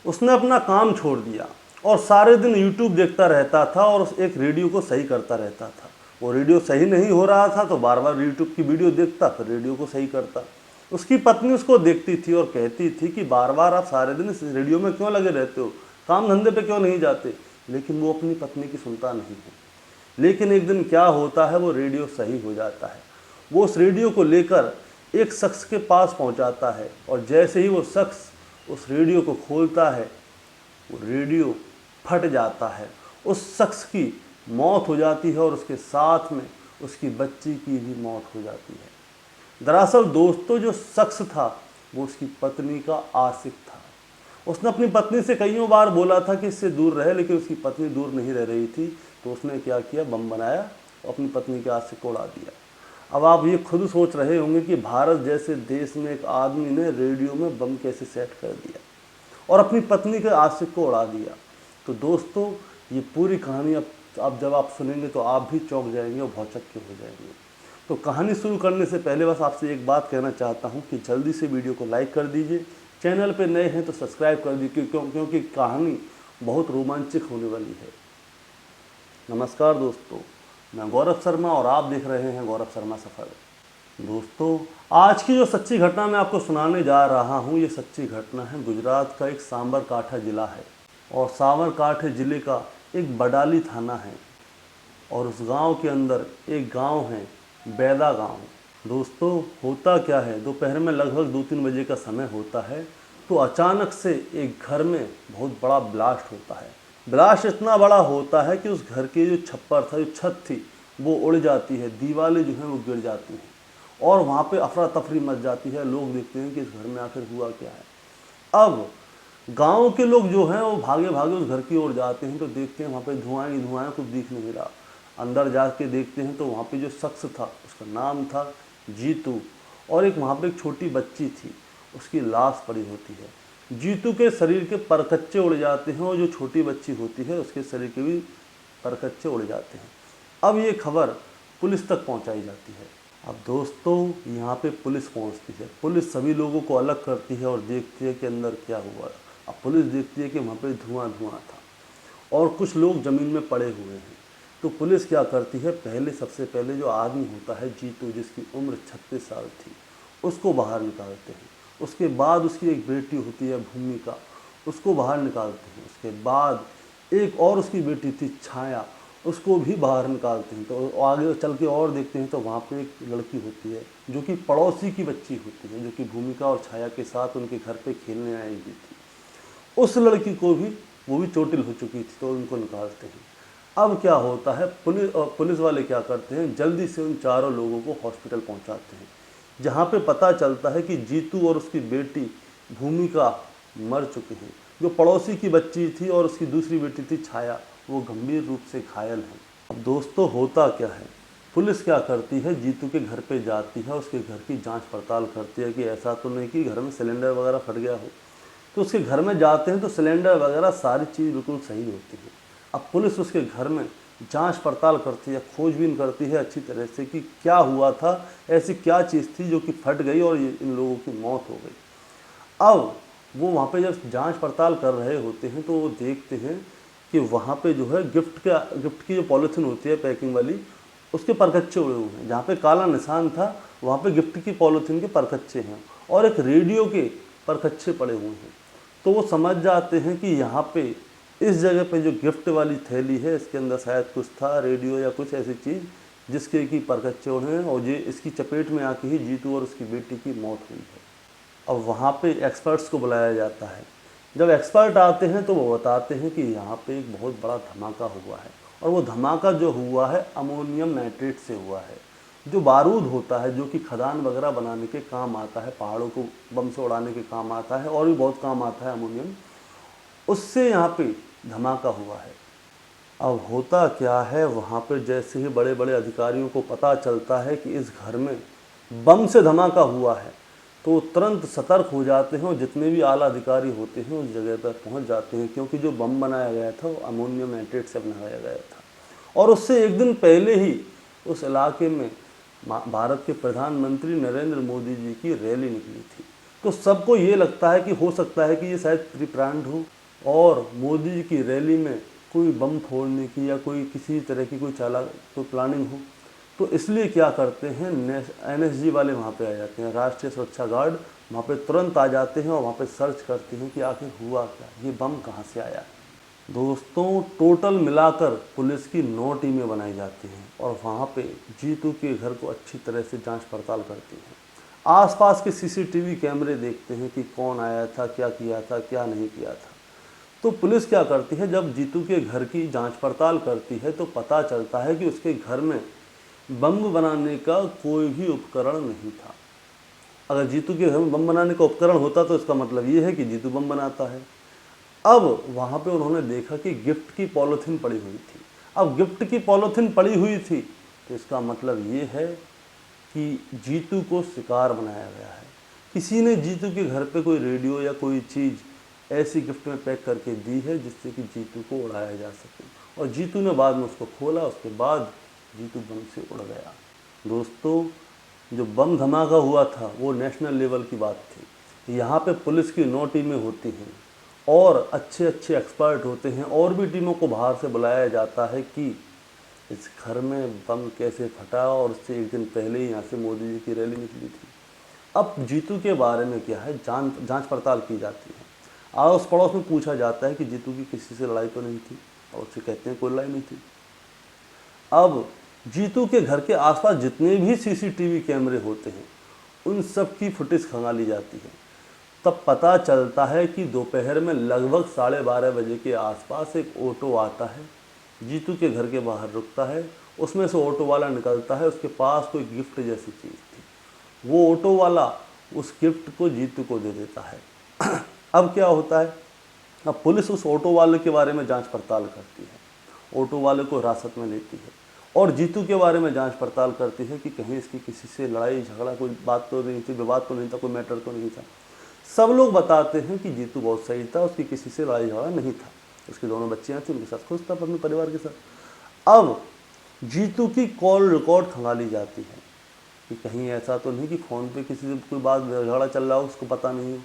उसने अपना काम छोड़ दिया और सारे दिन यूट्यूब देखता रहता था और उस एक रेडियो को सही करता रहता था। वो रेडियो सही नहीं हो रहा था तो बार बार यूट्यूब की वीडियो देखता, फिर रेडियो को सही करता। उसकी पत्नी उसको देखती थी और कहती थी कि बार बार आप सारे दिन इस रेडियो में क्यों लगे रहते हो, काम धंधे पे क्यों नहीं जाते। लेकिन वो अपनी पत्नी की सुनता नहीं है। लेकिन एक दिन क्या होता है, वो रेडियो सही हो जाता है। वो उस रेडियो को लेकर एक शख्स के पास पहुंचाता है और जैसे ही वो शख्स उस रेडियो को खोलता है, वो रेडियो फट जाता है। उस शख्स की मौत हो जाती है और उसके साथ में उसकी बच्ची की भी मौत हो जाती है। दरअसल दोस्तों, जो शख्स था वो उसकी पत्नी का आशिक था। उसने अपनी पत्नी से कईयों बार बोला था कि इससे दूर रहे, लेकिन उसकी पत्नी दूर नहीं रह रही थी। तो उसने क्या किया, बम बनाया और अपनी पत्नी के आशिक को उड़ा दिया। अब आप ये खुद सोच रहे होंगे कि भारत जैसे देश में एक आदमी ने रेडियो में बम कैसे सेट कर दिया और अपनी पत्नी के आशिक को उड़ा दिया। तो दोस्तों, ये पूरी कहानी अब जब आप सुनेंगे तो आप भी चौंक जाएंगे और भौचक्के हो जाएंगे। तो कहानी शुरू करने से पहले बस आपसे एक बात कहना चाहता हूँ कि जल्दी से वीडियो को लाइक कर दीजिए, चैनल पे नए हैं तो सब्सक्राइब कर दीजिए, क्योंकि कहानी बहुत रोमांचक होने वाली है। नमस्कार दोस्तों, मैं गौरव शर्मा और आप देख रहे हैं गौरव शर्मा सफ़र। दोस्तों, आज की जो सच्ची घटना मैं आपको सुनाने जा रहा हूँ, ये सच्ची घटना है गुजरात का एक साबरकांठा ज़िला है और साबरकांठा ज़िले का एक बडाली थाना है और उस गांव के अंदर एक गांव है, बैदा गांव। दोस्तों, होता क्या है, दोपहर में लगभग 2-3 बजे का समय होता है। तो अचानक से एक घर में बहुत बड़ा ब्लास्ट होता है। ब्लास्ट इतना बड़ा होता है कि उस घर के जो छप्पर था, जो छत थी, वो उड़ जाती है, दीवारें जो हैं वो गिर जाती हैं और वहाँ पे अफरा तफरी मच जाती है। लोग देखते हैं कि इस घर में आखिर हुआ क्या है। अब गांव के लोग जो हैं वो भागे भागे उस घर की ओर जाते हैं तो देखते हैं वहाँ पे धुआं ही धुआं, कुछ दिख नहीं रहा। अंदर जाके देखते हैं तो वहाँ पे जो शख्स था उसका नाम था जीतू और एक वहाँ पे एक छोटी बच्ची थी, उसकी लाश पड़ी होती है। जीतू के शरीर के परकच्चे उड़ जाते हैं और जो छोटी बच्ची होती है उसके शरीर के भी परकच्चे उड़ जाते हैं। अब ये खबर पुलिस तक पहुंचाई जाती है। अब दोस्तों, यहाँ पे पुलिस पहुंचती है। पुलिस सभी लोगों को अलग करती है और देखती है कि अंदर क्या हुआ। अब पुलिस देखती है कि वहाँ पे धुआं धुआं था और कुछ लोग ज़मीन में पड़े हुए हैं। तो पुलिस क्या करती है, सबसे पहले जो आदमी होता है जीतू, जिसकी उम्र 36 साल थी, उसको बाहर निकालते हैं। उसके बाद उसकी एक बेटी होती है भूमिका, उसको बाहर निकालते हैं। उसके बाद एक और उसकी बेटी थी छाया, उसको भी बाहर निकालते हैं। तो आगे चल के और देखते हैं तो वहाँ पे एक लड़की होती है जो कि पड़ोसी की बच्ची होती है, जो कि भूमिका और छाया के साथ उनके घर पे खेलने आई हुई थी। उस लड़की को भी, वो भी चोटिल हो चुकी थी, तो उनको निकालते हैं। अब क्या होता है, पुलिस वाले क्या करते हैं, जल्दी से उन चारों लोगों को हॉस्पिटल पहुंचाते हैं, जहां पे पता चलता है कि जीतू और उसकी बेटी भूमिका मर चुकी हैं। जो पड़ोसी की बच्ची थी और उसकी दूसरी बेटी थी छाया, वो गंभीर रूप से घायल हैं। अब दोस्तों, होता क्या है, पुलिस क्या करती है, जीतू के घर पे जाती है, उसके घर की जांच पड़ताल करती है कि ऐसा तो नहीं कि घर में सिलेंडर वगैरह फट गया हो। तो उसके घर में जाते हैं तो सिलेंडर वगैरह सारी चीज़ बिल्कुल सही होती है। अब पुलिस उसके घर में जांच पड़ताल करती है, खोजबीन करती है अच्छी तरह से कि क्या हुआ था, ऐसी क्या चीज़ थी जो कि फट गई और इन लोगों की मौत हो गई। अब वो वहाँ पे जब जांच पड़ताल कर रहे होते हैं तो वो देखते हैं कि वहाँ पे जो है गिफ्ट की जो पॉलीथीन होती है पैकिंग वाली, उसके परकच्चे उड़े हुए हैं। जहाँ पे काला निशान था वहाँ पे गिफ्ट की पॉलीथीन के परकच्चे हैं और एक रेडियो के परकच्चे पड़े हुए हैं। तो वो समझ जाते हैं कि यहाँ पे इस जगह पे जो गिफ्ट वाली थैली है, इसके अंदर शायद कुछ था, रेडियो या कुछ ऐसी चीज़ जिसके की परकच्चे उड़े हैं और ये इसकी चपेट में आके ही जीतू और उसकी बेटी की मौत हुई है। अब वहाँ पे एक्सपर्ट्स को बुलाया जाता है। जब एक्सपर्ट आते हैं तो वो बताते हैं कि यहाँ पे एक बहुत बड़ा धमाका हुआ है और वो धमाका जो हुआ है अमोनियम नाइट्रेट से हुआ है, जो बारूद होता है, जो कि खदान वगैरह बनाने के काम आता है, पहाड़ों को बम से उड़ाने के काम आता है और भी बहुत काम आता है अमोनियम, उससे यहाँ पे धमाका हुआ है। अब होता क्या है, वहाँ पर जैसे ही बड़े बड़े अधिकारियों को पता चलता है कि इस घर में बम से धमाका हुआ है तो वो तुरंत सतर्क हो जाते हैं और जितने भी आला अधिकारी होते हैं उस जगह पर पहुँच जाते हैं, क्योंकि जो बम बनाया गया था वो अमोनियम नाइट्रेट से बनाया गया था और उससे एक दिन पहले ही उस इलाके में भारत के प्रधानमंत्री नरेंद्र मोदी जी की रैली निकली थी। तो सबको ये लगता है कि हो सकता है कि ये शायद प्री प्लान्ड हो और मोदी जी की रैली में कोई बम फोड़ने की या कोई किसी तरह की कोई प्लानिंग हो, तो इसलिए क्या करते हैं, NSG वाले वहाँ पे आ जाते हैं, राष्ट्रीय सुरक्षा गार्ड वहाँ पे तुरंत आ जाते हैं और वहाँ पे सर्च करते हैं कि आखिर हुआ क्या, ये बम कहाँ से आया। दोस्तों, टोटल मिलाकर पुलिस की 9 टीमें बनाई जाती हैं और वहाँ पे जीतू के घर को अच्छी तरह से जांच पड़ताल करती हैं। आसपास के CCTV कैमरे देखते हैं कि कौन आया था, क्या किया था, क्या नहीं किया था। तो पुलिस क्या करती है, जब जीतू के घर की जांच पड़ताल करती है तो पता चलता है कि उसके घर में बम बनाने का कोई भी उपकरण नहीं था। अगर जीतू के घर में बम बनाने का उपकरण होता तो इसका मतलब ये है कि जीतू बम बनाता है। अब वहाँ पे उन्होंने देखा कि गिफ्ट की पॉलीथीन पड़ी हुई थी। अब गिफ्ट की पॉलीथीन पड़ी हुई थी तो इसका मतलब ये है कि जीतू को शिकार बनाया गया है। किसी ने जीतू के घर पे कोई रेडियो या कोई चीज़ ऐसी गिफ्ट में पैक करके दी है जिससे कि जीतू को उड़ाया जा सके, और जीतू ने बाद में उसको खोला, उसके बाद जीतू बम से उड़ गया। दोस्तों, जो बम धमाका हुआ था वो नेशनल लेवल की बात थी। यहाँ पे पुलिस की 9 टीमें होती हैं और अच्छे अच्छे एक्सपर्ट होते हैं, और भी टीमों को बाहर से बुलाया जाता है कि इस घर में बम कैसे फटा, और उससे एक दिन पहले ही यहाँ से मोदी जी की रैली निकली थी। अब जीतू के बारे में क्या है, जांच पड़ताल की जाती है। आड़ोस पड़ोस में पूछा जाता है कि जीतू की किसी से लड़ाई तो नहीं थी, और उससे कहते हैं कोई लड़ाई नहीं थी। अब जीतू के घर के आसपास जितने भी CCTV कैमरे होते हैं उन सब की फुटेज खंगाली जाती है। तब पता चलता है कि दोपहर में लगभग 12:30 बजे के आसपास एक ऑटो आता है, जीतू के घर के बाहर रुकता है, उसमें से ऑटो वाला निकलता है, उसके पास कोई गिफ्ट जैसी चीज़ थी। वो ऑटो वाला उस गिफ्ट को जीतू को दे देता है। अब क्या होता है, अब पुलिस उस ऑटो वाले के बारे में जांच पड़ताल करती है, ऑटो वाले को हिरासत में लेती है और जीतू के बारे में जांच पड़ताल करती है कि कहीं इसकी किसी से लड़ाई झगड़ा, कोई बात तो नहीं थी, विवाद तो नहीं था, कोई मैटर तो नहीं था। सब लोग बताते हैं कि जीतू बहुत सही था, उसकी किसी से लड़ाई झगड़ा नहीं था, उसकी दोनों बच्चियां थी, उनके साथ खुश था अपने परिवार के साथ। अब जीतू की कॉल रिकॉर्ड खंगाली जाती है कि कहीं ऐसा तो नहीं कि फ़ोन पे किसी से कोई बात झगड़ा चल रहा हो, उसको पता नहीं हो।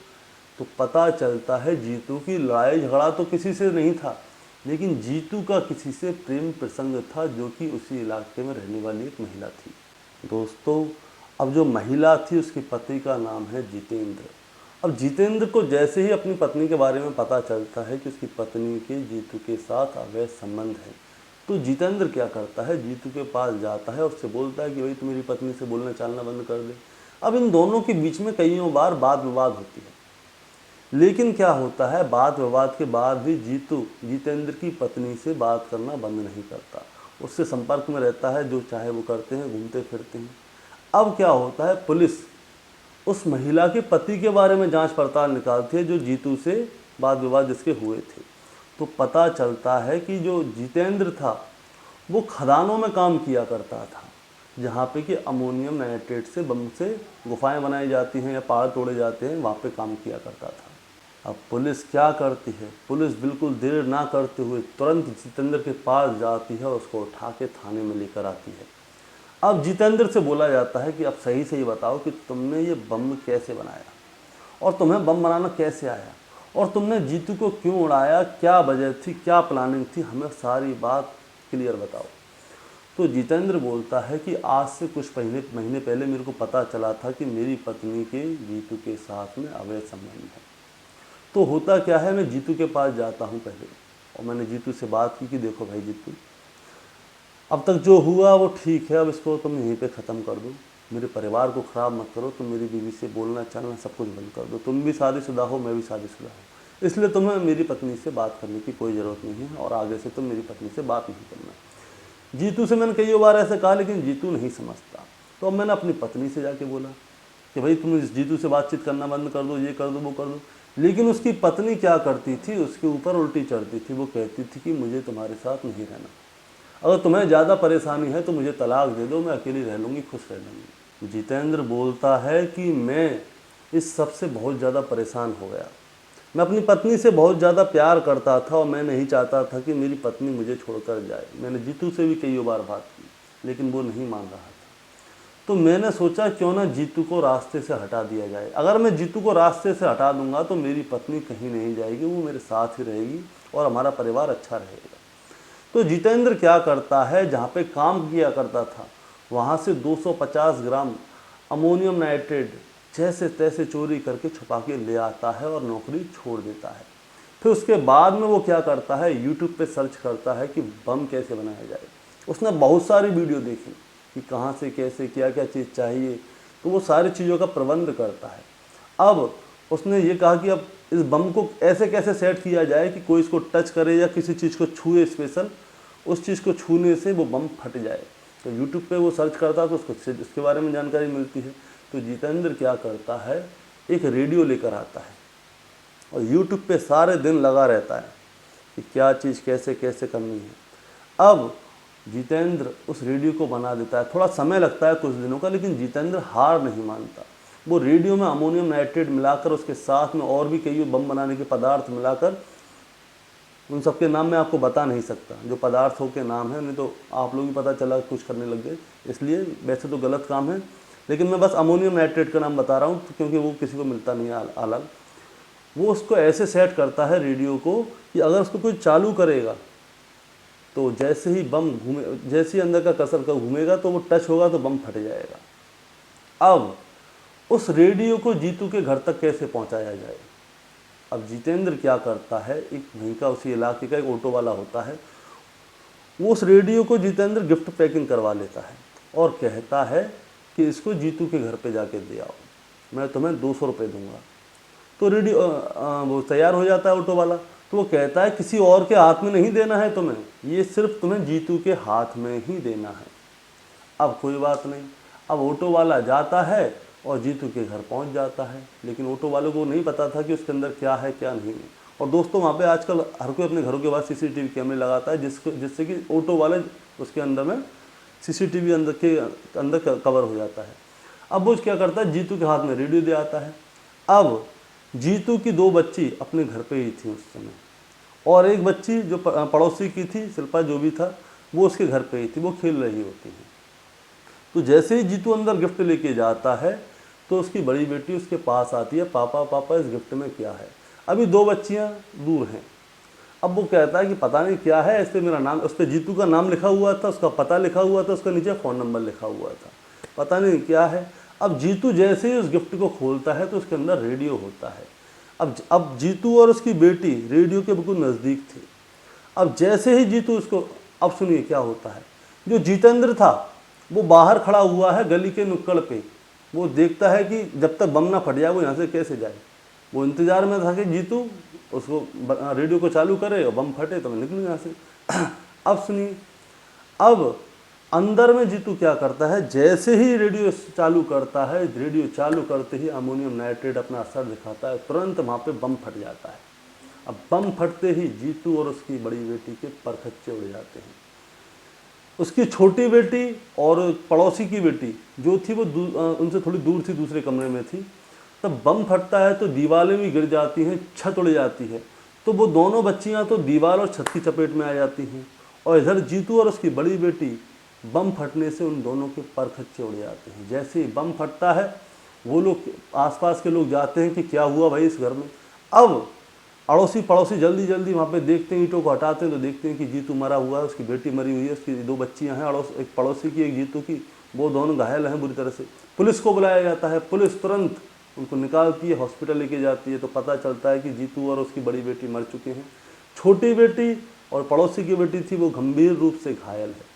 तो पता चलता है जीतू की लड़ाई झगड़ा तो किसी से नहीं था, लेकिन जीतू का किसी से प्रेम प्रसंग था, जो कि उसी इलाके में रहने वाली एक महिला थी। दोस्तों, अब जो महिला थी उसके पति का नाम है जितेंद्र। अब जितेंद्र को जैसे ही अपनी पत्नी के बारे में पता चलता है कि उसकी पत्नी के जीतू के साथ अवैध संबंध है, तो जितेंद्र क्या करता है, जीतू के पास जाता है और उससे बोलता है कि भाई तू मेरी पत्नी से बोलना चालना बंद कर दे। अब इन दोनों के बीच में कईयों बार वाद विवाद होती है, लेकिन क्या होता है, वाद विवाद के बाद भी जीतू जितेंद्र की पत्नी से बात करना बंद नहीं करता, उससे संपर्क में रहता है, जो चाहे वो करते हैं, घूमते फिरते हैं। अब क्या होता है, पुलिस उस महिला के पति के बारे में जांच पड़ताल निकालती है, जो जीतू से वाद विवाद जिसके हुए थे। तो पता चलता है कि जो जितेंद्र था वो खदानों में काम किया करता था, जहाँ पे कि अमोनियम नाइट्रेट से बम से गुफाएं बनाई जाती हैं या पहाड़ तोड़े जाते हैं, वहाँ पे काम किया करता था। अब पुलिस क्या करती है, पुलिस बिल्कुल देर ना करते हुए तुरंत जितेंद्र के पास जाती है और उसको उठा के थाने में लेकर आती है। अब जितेंद्र से बोला जाता है कि अब सही से ही बताओ कि तुमने ये बम कैसे बनाया और तुम्हें बम बनाना कैसे आया, और तुमने जीतू को क्यों उड़ाया, क्या वजह थी, क्या प्लानिंग थी, हमें सारी बात क्लियर बताओ। तो जितेंद्र बोलता है कि आज से कुछ महीने पहले मेरे को पता चला था कि मेरी पत्नी के जीतू के साथ में अवैध संबंध है। तो होता क्या है, मैं जीतू के पास जाता हूँ पहले, और मैंने जीतू से बात की कि देखो भाई जीतू, अब तक जो हुआ वो ठीक है, अब इसको तुम यहीं पे ख़त्म कर दो, मेरे परिवार को ख़राब मत करो, तुम मेरी बीवी से बोलना चालना सब कुछ बंद कर दो, तुम भी शादीशुदा हो, मैं भी शादीशुदा हूँ, इसलिए तुम्हें मेरी पत्नी से बात करने की कोई ज़रूरत नहीं है और आगे से तुम मेरी पत्नी से बात नहीं करना। जीतू से मैंने कई बार ऐसे कहा, लेकिन जीतू नहीं समझता। तो अब मैंने अपनी पत्नी से जाके बोला कि भाई तुम इस जीतू से बातचीत करना बंद कर दो, ये कर दो, वो कर दो। लेकिन उसकी पत्नी क्या करती थी, उसके ऊपर उल्टी चढ़ती थी। वो कहती थी कि मुझे तुम्हारे साथ नहीं रहना, अगर तुम्हें ज़्यादा परेशानी है तो मुझे तलाक दे दो, मैं अकेली रह लूँगी, खुश रह लूँगी। जितेंद्र बोलता है कि मैं इस सब से बहुत ज़्यादा परेशान हो गया, मैं अपनी पत्नी से बहुत ज़्यादा प्यार करता था और मैं नहीं चाहता था कि मेरी पत्नी मुझे छोड़कर जाए। मैंने जीतू से भी कई बार बात की, लेकिन वो नहीं मान रहा था। तो मैंने सोचा क्यों ना जीतू को रास्ते से हटा दिया जाए। अगर मैं जीतू को रास्ते से हटा दूंगा तो मेरी पत्नी कहीं नहीं जाएगी, वो मेरे साथ ही रहेगी और हमारा परिवार अच्छा रहेगा। तो जितेंद्र क्या करता है, जहाँ पे काम किया करता था वहाँ से 250 ग्राम अमोनियम नाइट्रेट जैसे तैसे चोरी करके छुपा के ले आता है और नौकरी छोड़ देता है। फिर उसके बाद में वो क्या करता है, यूट्यूब पे सर्च करता है कि बम कैसे बनाया जाए। उसने बहुत सारी वीडियो देखी कि कहाँ से कैसे क्या क्या चीज़ चाहिए, तो वो सारी चीज़ों का प्रबंध करता है। अब उसने ये कहा कि अब इस बम को ऐसे कैसे सेट किया जाए कि कोई इसको टच करे या किसी चीज़ को छुए स्पेशल, उस चीज़ को छूने से वो बम फट जाए। तो यूट्यूब पे वो सर्च करता है तो उसको इसके बारे में जानकारी मिलती है। तो जितेंद्र क्या करता है, एक रेडियो लेकर आता है और यूट्यूब पे सारे दिन लगा रहता है कि क्या चीज़ कैसे कैसे करनी है। अब जितेंद्र उस रेडियो को बना देता है। थोड़ा समय लगता है कुछ दिनों का, लेकिन जितेंद्र हार नहीं मानता। वो रेडियो में अमोनियम नाइट्रेट मिलाकर उसके साथ में और भी कई बम बनाने के पदार्थ मिलाकर, उन सबके नाम मैं आपको बता नहीं सकता जो पदार्थों के नाम हैं, नहीं तो आप लोग भी पता चला कुछ करने लग गए, इसलिए वैसे तो गलत काम है, लेकिन मैं बस अमोनियम नाइट्रेट का नाम बता रहा हूँ क्योंकि वो किसी को मिलता नहीं है अलग। वो उसको ऐसे सेट करता है रेडियो को कि अगर उसको कोई चालू करेगा तो जैसे ही बम घूमे, जैसे ही अंदर का कसर का घूमेगा तो वो टच होगा तो बम फट जाएगा। अब उस रेडियो को जीतू के घर तक कैसे पहुंचाया जाए। अब जितेंद्र क्या करता है, एक वहीं का उसी इलाके का एक ऑटो वाला होता है, वो उस रेडियो को जितेंद्र गिफ्ट पैकिंग करवा लेता है और कहता है कि इसको जीतू के घर पे जाके दे आओ, मैं तुम्हें 200 रुपये दूंगा। तो रेडियो वो तैयार हो जाता है ऑटो वाला। तो वो कहता है किसी और के हाथ में नहीं देना है तुम्हें, ये सिर्फ तुम्हें जीतू के हाथ में ही देना है। अब कोई बात नहीं, अब ऑटो वाला जाता है और जीतू के घर पहुंच जाता है, लेकिन ऑटो वाले को नहीं पता था कि उसके अंदर क्या है क्या नहीं है। और दोस्तों वहाँ पे आजकल हर कोई अपने घरों के बाद सीसीटीवी कैमरे लगाता है जिससे कि ऑटो वाले उसके अंदर में सीसीटीवी अंदर कवर हो जाता है। अब वो क्या करता है, जीतू के हाथ में रेडियो दे आता है। अब जीतू की 2 बच्ची अपने घर पे ही थी उस समय, और एक बच्ची जो पड़ोसी की थी, शिल्पा जो भी था, वो उसके घर पे ही थी, वो खेल रही होती है। तो जैसे ही जीतू अंदर गिफ्ट लेके जाता है तो उसकी बड़ी बेटी उसके पास आती है, पापा पापा इस गिफ्ट में क्या है। अभी 2 बच्चियां दूर हैं। अब वो कहता है कि पता नहीं क्या है, इस पर मेरा नाम, उस पर जीतू का नाम लिखा हुआ था, उसका पता लिखा हुआ था, उसका नीचे फ़ोन नंबर लिखा हुआ था, पता नहीं क्या है। अब जीतू जैसे ही उस गिफ्ट को खोलता है तो उसके अंदर रेडियो होता है। अब जीतू और उसकी बेटी रेडियो के बिल्कुल नज़दीक थे। अब जैसे ही जीतू उसको, अब सुनिए क्या होता है, जो जितेंद्र था वो बाहर खड़ा हुआ है गली के नुक्कड़ पे। वो देखता है कि जब तक बम ना फट जाए वो यहाँ से कैसे जाए। वो इंतज़ार में था कि जीतू उसको रेडियो को चालू करे और बम फटे तो मैं निकलूँ यहाँ से। अब सुनिए, अब अंदर में जीतू क्या करता है, जैसे ही रेडियो चालू करता है, रेडियो चालू करते ही अमोनियम नाइट्रेट अपना असर दिखाता है, तुरंत वहाँ पे बम फट जाता है। अब बम फटते ही जीतू और उसकी बड़ी बेटी के परखच्चे उड़ जाते हैं। उसकी छोटी बेटी और पड़ोसी की बेटी जो थी वो उनसे थोड़ी दूर थी, दूसरे कमरे में थी। तब बम फटता है तो दीवारें भी गिर जाती हैं, छत उड़ जाती है। तो वो दोनों बच्चियां तो दीवार और छत की चपेट में आ जाती हैं, और इधर जीतू और उसकी बड़ी बेटी बम फटने से उन दोनों के परखच्चे उड़ जाते हैं। जैसे ही बम फटता है वो लोग, आसपास के लोग जाते हैं कि क्या हुआ भाई इस घर में। अब अड़ोसी पड़ोसी जल्दी जल्दी वहाँ पे देखते हैं, ईंटों को हटाते हैं तो देखते हैं कि जीतू मरा हुआ है, उसकी बेटी मरी हुई है, उसकी 2 बच्चियाँ हैं, एक पड़ोसी की एक जीतू की, वो दोनों घायल हैं बुरी तरह से। पुलिस को बुलाया जाता है, पुलिस तुरंत उनको निकालती है, हॉस्पिटल लेके जाती है, तो पता चलता है कि जीतू और उसकी बड़ी बेटी मर चुके हैं। छोटी बेटी और पड़ोसी की बेटी थी वो गंभीर रूप से घायल है,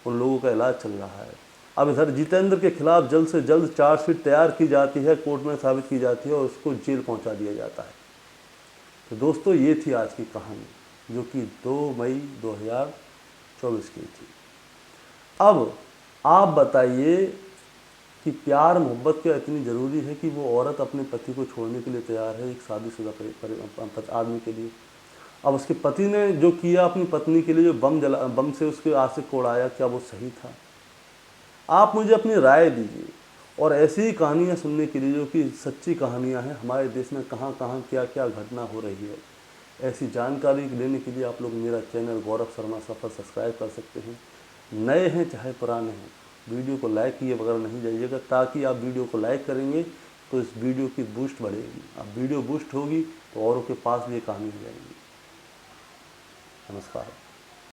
उन लोगों का इलाज चल रहा है। अब इधर जितेंद्र के खिलाफ जल्द से जल्द चार्जशीट तैयार की जाती है, कोर्ट में साबित की जाती है और उसको जेल पहुंचा दिया जाता है। तो दोस्तों ये थी आज की कहानी जो कि 2 मई 2024 की थी। अब आप बताइए कि प्यार मोहब्बत क्या इतनी ज़रूरी है कि वो औरत अपने पति को छोड़ने के लिए तैयार है, एक शादीशुदा आदमी के लिए। अब उसके पति ने जो किया अपनी पत्नी के लिए, जो बम से उसके आशिक को उड़ाया, क्या वो सही था? आप मुझे अपनी राय दीजिए। और ऐसी ही कहानियाँ सुनने के लिए जो कि सच्ची कहानियाँ हैं, हमारे देश में कहाँ कहाँ क्या क्या घटना हो रही है, ऐसी जानकारी लेने के लिए आप लोग मेरा चैनल गौरव शर्मा सफ़र सब्सक्राइब कर सकते हैं। नए हैं चाहे पुराने हैं, वीडियो को लाइक किए बगैर नहीं जाइएगा, ताकि आप वीडियो को लाइक करेंगे तो इस वीडियो की बूस्ट बढ़ेगी। अब वीडियो बूस्ट होगी तो औरों के पास भी ये कहानी हो जाएगी। नमस्कार।